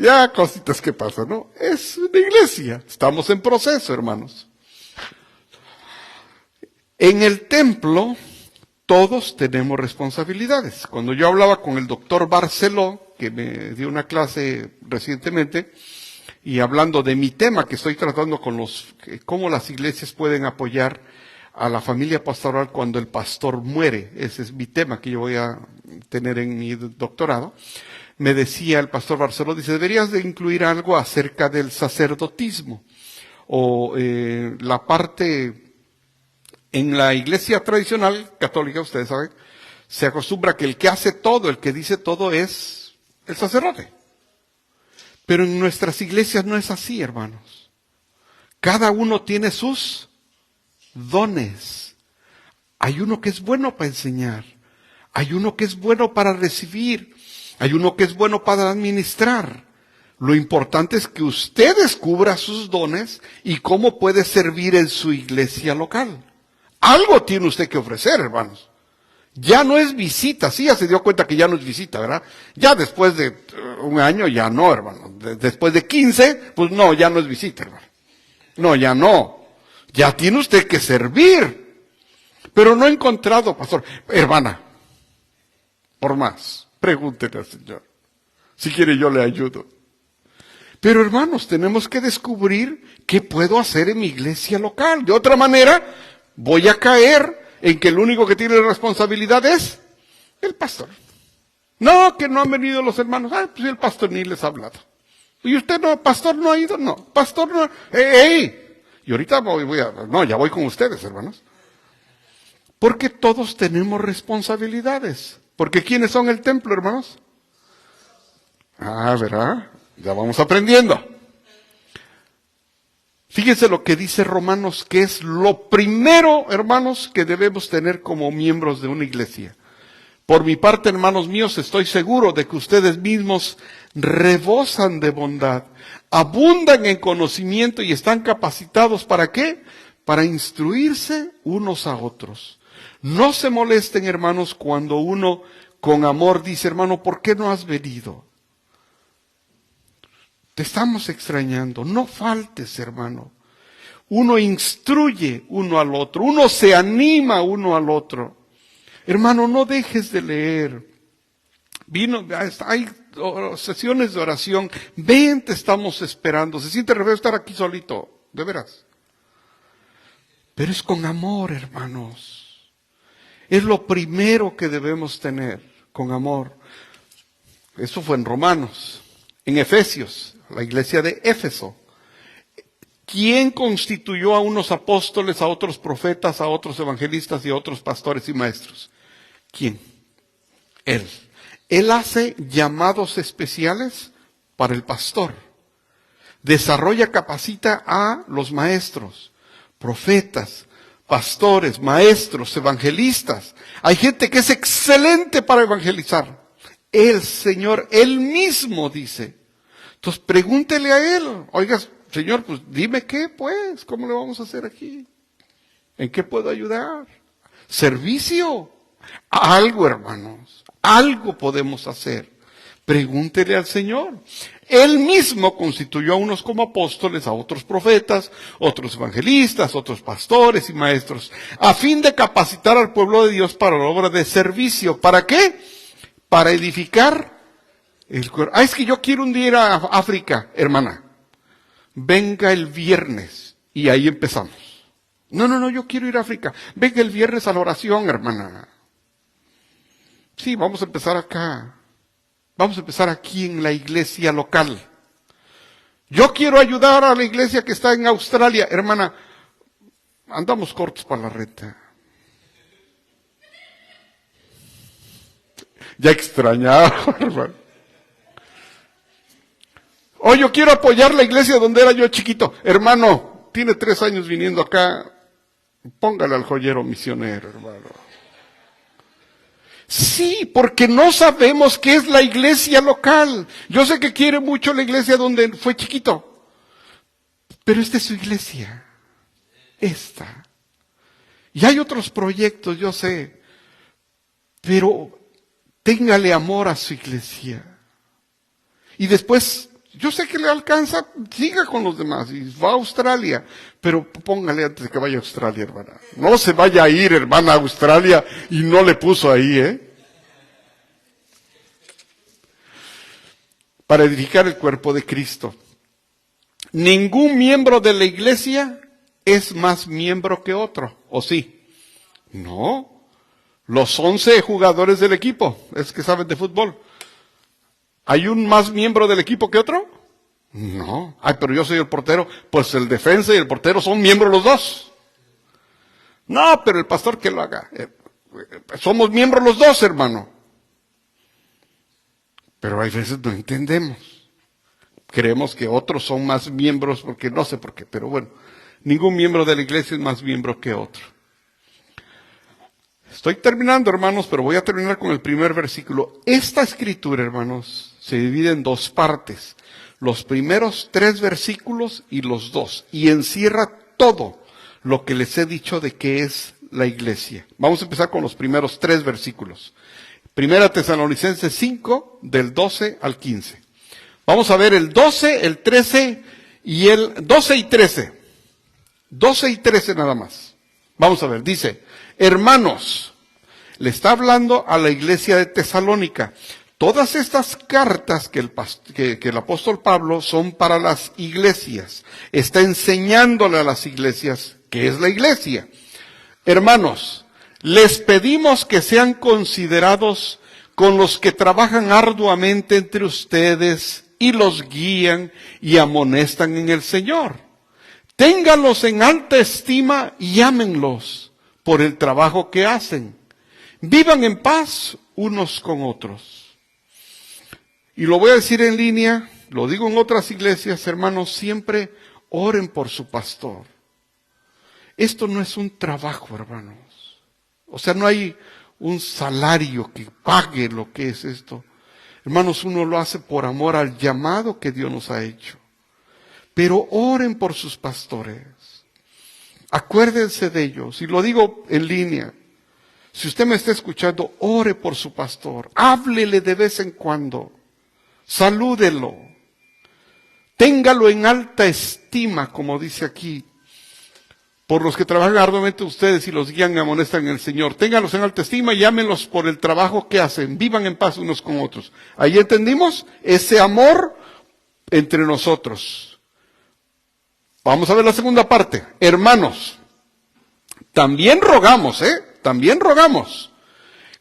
[SPEAKER 2] ya cositas que pasan, ¿no? Es una iglesia, estamos en proceso, hermanos. En el templo, todos tenemos responsabilidades. Cuando yo hablaba con el doctor Barceló, que me dio una clase recientemente, y hablando de mi tema que estoy tratando con cómo las iglesias pueden apoyar a la familia pastoral cuando el pastor muere, ese es mi tema que yo voy a tener en mi doctorado, me decía el pastor Barceló, dice, deberías de incluir algo acerca del sacerdotismo, o la parte. En la iglesia tradicional católica, ustedes saben, se acostumbra que el que hace todo, el que dice todo es el sacerdote. Pero en nuestras iglesias no es así, hermanos. Cada uno tiene sus dones. Hay uno que es bueno para enseñar. Hay uno que es bueno para recibir. Hay uno que es bueno para administrar. Lo importante es que usted descubra sus dones y cómo puede servir en su iglesia local. Algo tiene usted que ofrecer, hermanos. Ya no es visita, sí, ya se dio cuenta que ya no es visita, ¿verdad? Ya después de un año, ya no, hermano. Después de 15, pues no, ya no es visita, hermano. No, ya no. Ya tiene usted que servir. Pero no he encontrado, pastor. Hermana, por más, pregúntele al Señor. Si quiere yo le ayudo. Pero hermanos, tenemos que descubrir qué puedo hacer en mi iglesia local. De otra manera, voy a caer en que el único que tiene responsabilidad es el pastor. No, que no han venido los hermanos. Pues el pastor ni les ha hablado. ¿Y usted no, pastor no ha ido? No, pastor no. Y ahorita ya voy con ustedes, hermanos. Porque todos tenemos responsabilidades. Porque ¿quiénes son el templo, hermanos? ¿Verdad? Ya vamos aprendiendo. Fíjense lo que dice Romanos, que es lo primero, hermanos, que debemos tener como miembros de una iglesia. Por mi parte, hermanos míos, estoy seguro de que ustedes mismos rebosan de bondad, abundan en conocimiento y están capacitados ¿para qué? Para instruirse unos a otros. No se molesten, hermanos, cuando uno con amor dice, hermano, ¿por qué no has venido? Te estamos extrañando, no faltes, hermano. Uno instruye uno al otro, uno se anima uno al otro. Hermano, no dejes de leer. Hay sesiones de oración, ven, te estamos esperando. Se siente revés estar aquí solito, de veras. Pero es con amor, hermanos. Es lo primero que debemos tener, con amor. Eso fue en Romanos, en Efesios. La iglesia de Éfeso. ¿Quién constituyó a unos apóstoles, a otros profetas, a otros evangelistas y a otros pastores y maestros? ¿Quién? Él. Él hace llamados especiales para el pastor. Desarrolla, capacita a los maestros, profetas, pastores, maestros, evangelistas. Hay gente que es excelente para evangelizar. El Señor, Él mismo dice, Entonces pregúntele a él, oiga, Señor, pues dime qué, pues, ¿cómo le vamos a hacer aquí? ¿En qué puedo ayudar? Servicio. Algo, hermanos, algo podemos hacer. Pregúntele al Señor. Él mismo constituyó a unos como apóstoles, a otros profetas, otros evangelistas, otros pastores y maestros, a fin de capacitar al pueblo de Dios para la obra de servicio. ¿Para qué? Para edificar el cuerpo. Es que yo quiero un día ir a África, hermana. Venga el viernes y ahí empezamos. No, yo quiero ir a África. Venga el viernes a la oración, hermana. Sí, vamos a empezar acá. Vamos a empezar aquí en la iglesia local. Yo quiero ayudar a la iglesia que está en Australia. Hermana, andamos cortos para la renta. Ya extrañaba, hermano. Oh, yo quiero apoyar la iglesia donde era yo chiquito. Hermano, tiene 3 años viniendo acá. Póngale al joyero misionero, hermano. Sí, porque no sabemos qué es la iglesia local. Yo sé que quiere mucho la iglesia donde fue chiquito, pero esta es su iglesia. Esta. Y hay otros proyectos, yo sé, pero téngale amor a su iglesia. Y después, yo sé que le alcanza, siga con los demás y va a Australia, pero póngale antes de que vaya a Australia, hermana. No se vaya a ir, hermana, a Australia y no le puso ahí, Para edificar el cuerpo de Cristo. Ningún miembro de la iglesia es más miembro que otro, ¿o sí? No. Los 11 jugadores del equipo, es que saben de fútbol. ¿Hay un más miembro del equipo que otro? No. Ay, pero yo soy el portero. Pues el defensa y el portero son miembros los dos. No, pero el pastor que lo haga. Somos miembros los dos, hermano. Pero hay veces no entendemos. Creemos que otros son más miembros porque no sé por qué, pero bueno, ningún miembro de la iglesia es más miembro que otro. Estoy terminando, hermanos, pero voy a terminar con el primer versículo. Esta escritura, hermanos, se divide en 2 partes. Los primeros 3 versículos y los 2. Y encierra todo lo que les he dicho de qué es la iglesia. Vamos a empezar con los primeros 3 versículos. Primera Tesalonicenses 5, del 12 al 15. Vamos a ver el 12, el 13 y el 12 y 13. 12 y 13 nada más. Vamos a ver, dice, hermanos, le está hablando a la iglesia de Tesalónica. Todas estas cartas que el apóstol Pablo son para las iglesias. Está enseñándole a las iglesias qué es la iglesia. Hermanos, les pedimos que sean considerados con los que trabajan arduamente entre ustedes y los guían y amonestan en el Señor. Ténganlos en alta estima y ámenlos por el trabajo que hacen. Vivan en paz unos con otros. Y lo voy a decir en línea, lo digo en otras iglesias, hermanos, siempre oren por su pastor. Esto no es un trabajo, hermanos. O sea, no hay un salario que pague lo que es esto. Hermanos, uno lo hace por amor al llamado que Dios nos ha hecho. Pero oren por sus pastores. Acuérdense de ellos. Y lo digo en línea. Si usted me está escuchando, ore por su pastor. Háblele de vez en cuando. Salúdelo. Téngalo en alta estima, como dice aquí. Por los que trabajan arduamente ustedes y los guían y amonestan en el Señor. Ténganlos en alta estima y llámenlos por el trabajo que hacen. Vivan en paz unos con otros. Ahí entendimos ese amor entre nosotros. Vamos a ver la segunda parte. Hermanos, también rogamos,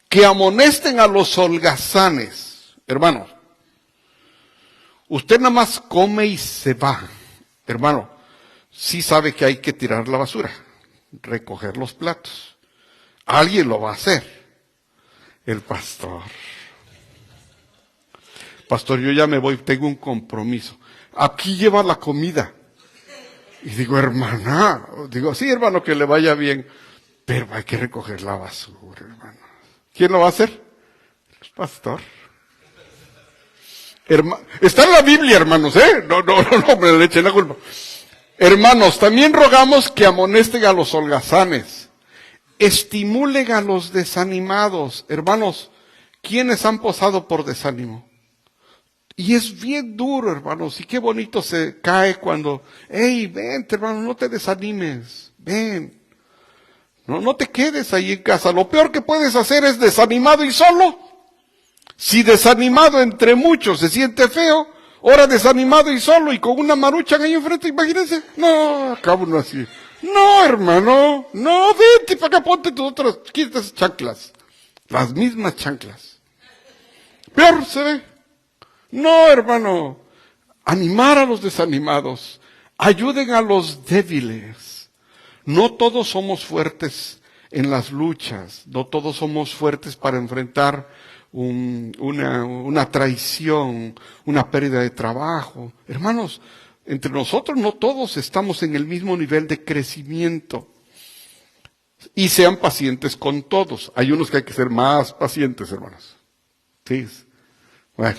[SPEAKER 2] que amonesten a los holgazanes. Hermanos, usted nada más come y se va. Hermano, sí sabe que hay que tirar la basura, recoger los platos. Alguien lo va a hacer. El pastor. Pastor, yo ya me voy, tengo un compromiso. Aquí lleva la comida. Y digo, hermana, sí, hermano, que le vaya bien, pero hay que recoger la basura, hermano. ¿Quién lo va a hacer? El pastor. Está en la Biblia, hermanos, No me le echen la culpa. Hermanos, también rogamos que amonesten a los holgazanes, estimulen a los desanimados. Hermanos, ¿quiénes han posado por desánimo? Y es bien duro, hermanos, y qué bonito se cae cuando, hey, vente, hermano, no te desanimes, ven. No te quedes ahí en casa. Lo peor que puedes hacer es desanimado y solo. Si desanimado entre muchos se siente feo, ahora desanimado y solo y con una maruchan ahí enfrente, imagínense. No, acabo uno así. No, hermano, no, vente para acá, ponte tus otras, quítate chanclas. Las mismas chanclas. Peor se ve. No, hermano, animar a los desanimados, ayuden a los débiles. No todos somos fuertes en las luchas, no todos somos fuertes para enfrentar una traición, una pérdida de trabajo. Hermanos, entre nosotros no todos estamos en el mismo nivel de crecimiento. Y sean pacientes con todos. Hay unos que hay que ser más pacientes, hermanos. Sí. Bueno.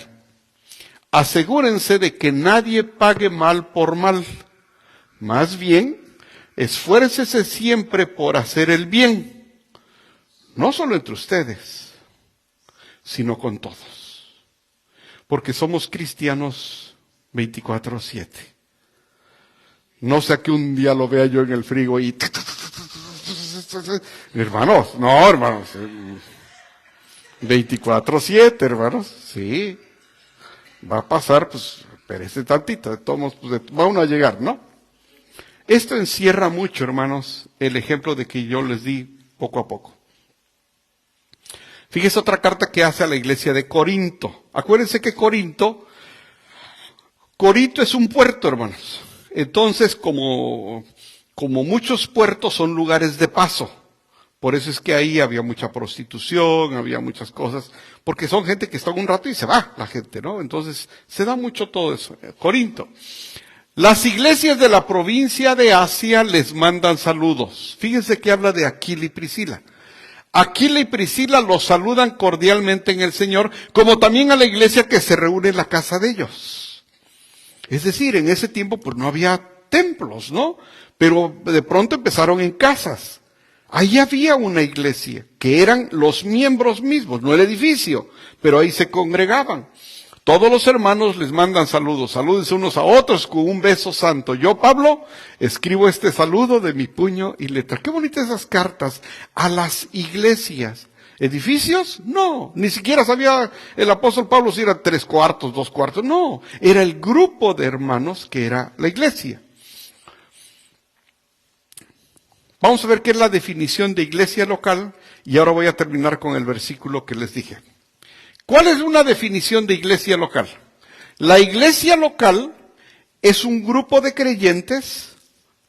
[SPEAKER 2] Asegúrense de que nadie pague mal por mal. Más bien, esfuércese siempre por hacer el bien. No solo entre ustedes, sino con todos. Porque somos cristianos 24/7. No sea que un día lo vea yo en el frigo y... Hermanos, no, hermanos. 24/7, hermanos, sí. Va a pasar, pues, perece tantito, de todos modos, pues, va uno a llegar, ¿no? Esto encierra mucho, hermanos, el ejemplo de que yo les di poco a poco. Fíjese otra carta que hace a la iglesia de Corinto. Acuérdense que Corinto es un puerto, hermanos. Entonces, como muchos puertos son lugares de paso. Por eso es que ahí había mucha prostitución, había muchas cosas, porque son gente que está un rato y se va la gente, ¿no? Entonces, se da mucho todo eso. Corinto. Las iglesias de la provincia de Asia les mandan saludos. Fíjense que habla de Aquila y Priscila. Aquila y Priscila los saludan cordialmente en el Señor, como también a la iglesia que se reúne en la casa de ellos. Es decir, en ese tiempo pues no había templos, ¿no? Pero de pronto empezaron en casas. Ahí había una iglesia, que eran los miembros mismos, no el edificio, pero ahí se congregaban. Todos los hermanos les mandan saludos, salúdense unos a otros con un beso santo. Yo, Pablo, escribo este saludo de mi puño y letra. Qué bonitas esas cartas a las iglesias. ¿Edificios? No, ni siquiera sabía el apóstol Pablo si era 3/4, 2/4, no. Era el grupo de hermanos que era la iglesia. Vamos a ver qué es la definición de iglesia local y ahora voy a terminar con el versículo que les dije. ¿Cuál es una definición de iglesia local? La iglesia local es un grupo de creyentes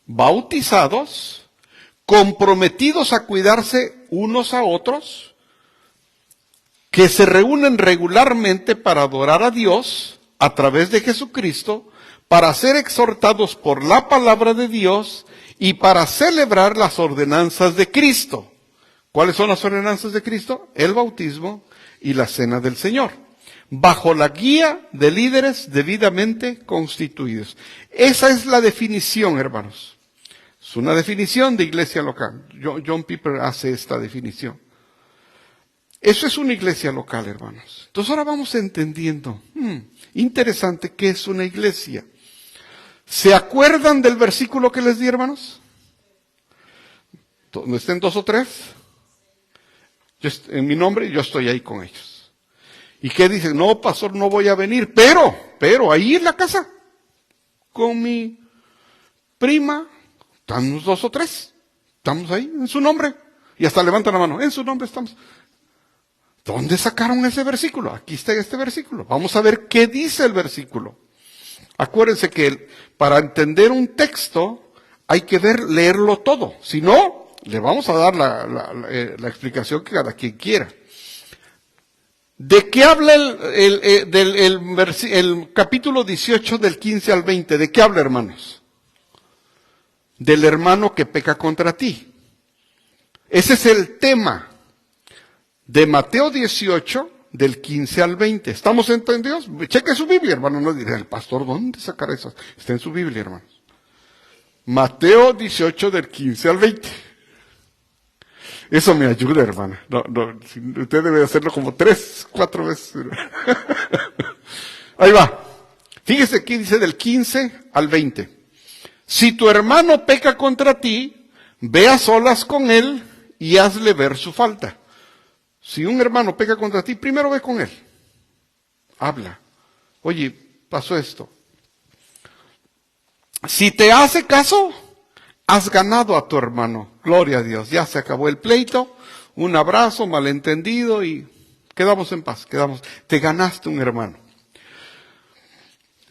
[SPEAKER 2] bautizados, comprometidos a cuidarse unos a otros, que se reúnen regularmente para adorar a Dios a través de Jesucristo, para ser exhortados por la palabra de Dios y para celebrar las ordenanzas de Cristo. ¿Cuáles son las ordenanzas de Cristo? El bautismo y la cena del Señor, bajo la guía de líderes debidamente constituidos. Esa es la definición, hermanos. Es una definición de iglesia local. John Piper hace esta definición. Eso es una iglesia local, hermanos. Entonces ahora vamos entendiendo. Interesante, ¿qué es una iglesia? ¿Se acuerdan del versículo que les di, hermanos? ¿Donde estén 2 o 3? En mi nombre, yo estoy ahí con ellos. ¿Y qué dicen? No, pastor, no voy a venir, pero ahí en la casa, con mi prima, estamos 2 o 3, estamos ahí, en su nombre, y hasta levantan la mano, en su nombre estamos. ¿Dónde sacaron ese versículo? Aquí está este versículo. Vamos a ver qué dice el versículo. Acuérdense que para entender un texto hay que leerlo todo. Si no, le vamos a dar la explicación que cada quien quiera. ¿De qué habla el capítulo 18 del 15 al 20? ¿De qué habla, hermanos? Del hermano que peca contra ti. Ese es el tema de Mateo 18, del 15 al 20. ¿Estamos entendidos? Cheque su Biblia, hermano. No dirá el pastor, ¿dónde sacar eso? Está en su Biblia, hermanos. Mateo 18 del 15 al 20. Eso me ayuda, hermana. Usted debe hacerlo como 3, 4 veces. Ahí va. Fíjese aquí dice del 15 al 20. Si tu hermano peca contra ti, ve a solas con él y hazle ver su falta. Si un hermano peca contra ti, primero ve con él. Habla. Oye, pasó esto. Si te hace caso, has ganado a tu hermano. Gloria a Dios. Ya se acabó el pleito. Un abrazo, malentendido y quedamos en paz. Te ganaste un hermano.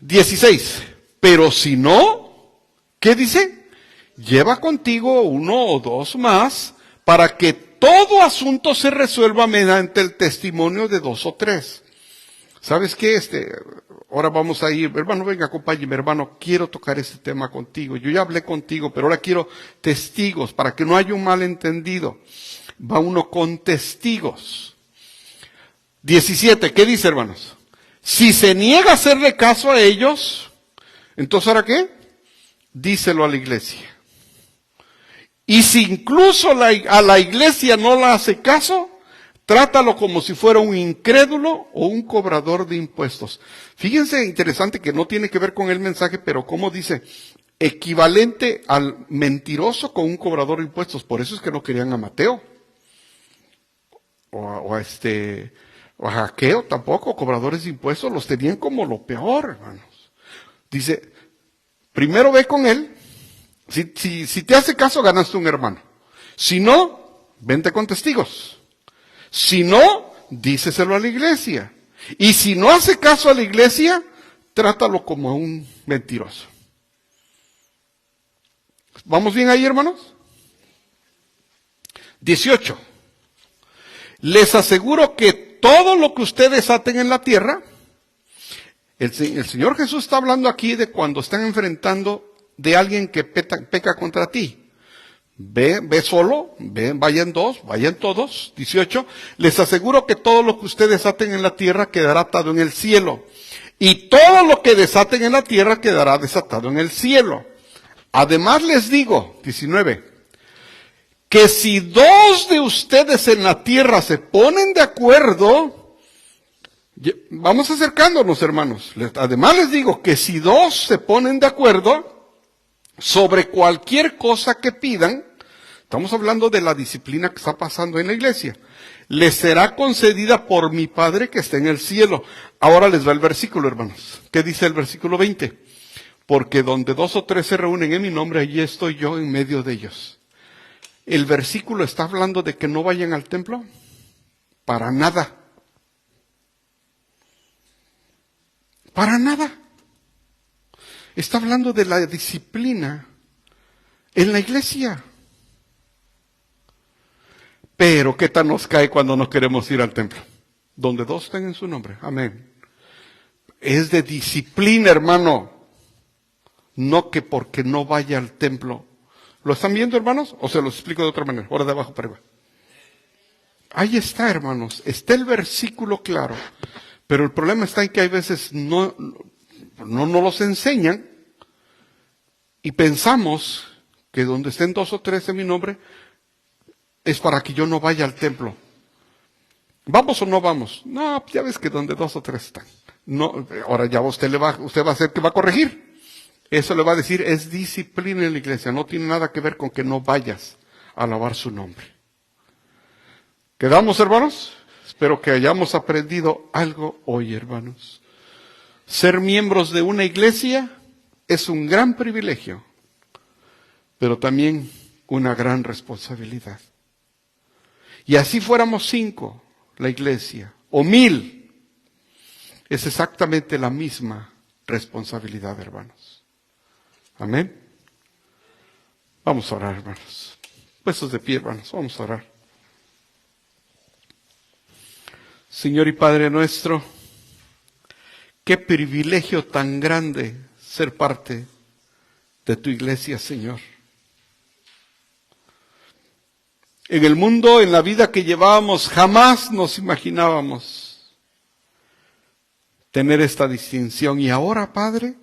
[SPEAKER 2] 16. Pero si no, ¿qué dice? Lleva contigo 1 o 2 más para que todo asunto se resuelva mediante el testimonio de 2 o 3. ¿Sabes qué? Ahora vamos a ir, hermano, venga, acompáñeme, hermano, quiero tocar este tema contigo. Yo ya hablé contigo, pero ahora quiero testigos para que no haya un malentendido. Va uno con testigos. 17, ¿qué dice, hermanos? Si se niega a hacerle caso a ellos, entonces ¿ahora qué? Díselo a la iglesia. Y si incluso a la iglesia no la hace caso, trátalo como si fuera un incrédulo o un cobrador de impuestos. Fíjense, interesante que no tiene que ver con el mensaje, pero como dice, equivalente al mentiroso con un cobrador de impuestos. Por eso es que no querían a Mateo. O a Jaqueo tampoco, cobradores de impuestos, los tenían como lo peor, hermanos. Dice, primero ve con él. Si te hace caso, ganaste un hermano. Si no, vente con testigos. Si no, díceselo a la iglesia. Y si no hace caso a la iglesia, trátalo como a un mentiroso. ¿Vamos bien ahí, hermanos? 18. Les aseguro que todo lo que ustedes aten en la tierra, el Señor Jesús está hablando aquí de cuando están enfrentando de alguien que peca contra ti. Ve solo, vayan 2, vayan todos. 18. Les aseguro que todo lo que ustedes aten en la tierra quedará atado en el cielo. Y todo lo que desaten en la tierra quedará desatado en el cielo. Además les digo, 19, que si 2 de ustedes en la tierra se ponen de acuerdo, vamos acercándonos, hermanos. Además les digo que si 2 se ponen de acuerdo sobre cualquier cosa que pidan, estamos hablando de la disciplina que está pasando en la iglesia, les será concedida por mi Padre que está en el cielo. Ahora les va el versículo, hermanos. ¿Qué dice el versículo 20? Porque donde 2 o 3 se reúnen en mi nombre, allí estoy yo en medio de ellos. ¿El versículo está hablando de que no vayan al templo? Para nada. Para nada. Está hablando de la disciplina en la iglesia. Pero ¿qué tal nos cae cuando no queremos ir al templo? Donde 2 estén en su nombre. Amén. Es de disciplina, hermano. No que porque no vaya al templo. ¿Lo están viendo, hermanos? ¿O se los explico de otra manera? Ahora de abajo para arriba. Ahí está, hermanos. Está el versículo claro. Pero el problema está en que hay veces no los enseñan y pensamos que donde estén 2 o 3 en mi nombre es para que yo no vaya al templo. ¿Vamos o no vamos? No, ya ves que donde 2 o 3 están. No, ahora ya usted va a hacer que va a corregir. Eso le va a decir, es disciplina en la iglesia. No tiene nada que ver con que no vayas a alabar su nombre. ¿Quedamos, hermanos? Espero que hayamos aprendido algo hoy, hermanos. Ser miembros de una iglesia es un gran privilegio, pero también una gran responsabilidad. Y así fuéramos 5, la iglesia, o 1000, es exactamente la misma responsabilidad, hermanos. Amén. Vamos a orar, hermanos. Puestos de pie, hermanos, vamos a orar. Señor y Padre nuestro, qué privilegio tan grande ser parte de tu iglesia, Señor. En el mundo, en la vida que llevábamos, jamás nos imaginábamos tener esta distinción. Y ahora, Padre,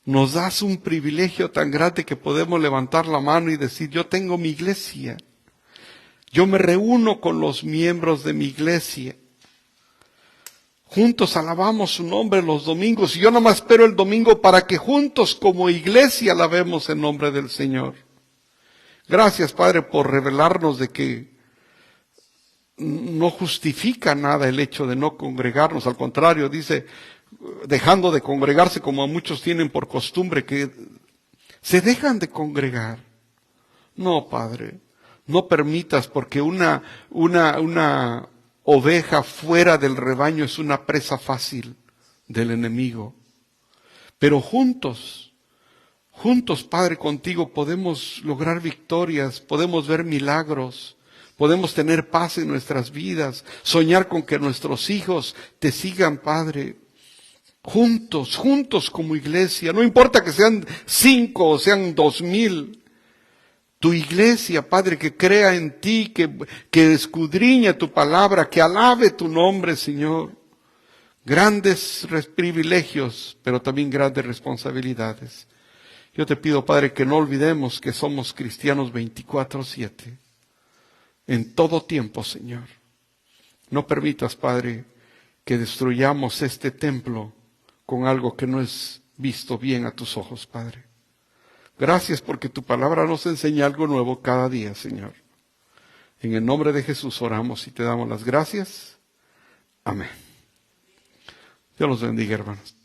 [SPEAKER 2] nos das un privilegio tan grande que podemos levantar la mano y decir, yo tengo mi iglesia. Yo me reúno con los miembros de mi iglesia. Juntos alabamos su nombre los domingos. Y yo nomás espero el domingo para que juntos como iglesia alabemos el nombre del Señor. Gracias, Padre, por revelarnos de que no justifica nada el hecho de no congregarnos. Al contrario, dice, dejando de congregarse como muchos tienen por costumbre, que se dejan de congregar. No, Padre, no permitas, porque una oveja fuera del rebaño es una presa fácil del enemigo. Pero juntos, Padre, contigo podemos lograr victorias, podemos ver milagros, podemos tener paz en nuestras vidas, soñar con que nuestros hijos te sigan, Padre. Juntos como iglesia, no importa que sean 5 o sean 2,000. Tu iglesia, Padre, que crea en ti, que escudriña tu palabra, que alabe tu nombre, Señor. Grandes privilegios, pero también grandes responsabilidades. Yo te pido, Padre, que no olvidemos que somos cristianos 24/7. En todo tiempo, Señor. No permitas, Padre, que destruyamos este templo con algo que no es visto bien a tus ojos, Padre. Gracias porque tu palabra nos enseña algo nuevo cada día, Señor. En el nombre de Jesús oramos y te damos las gracias. Amén. Dios los bendiga, hermanos.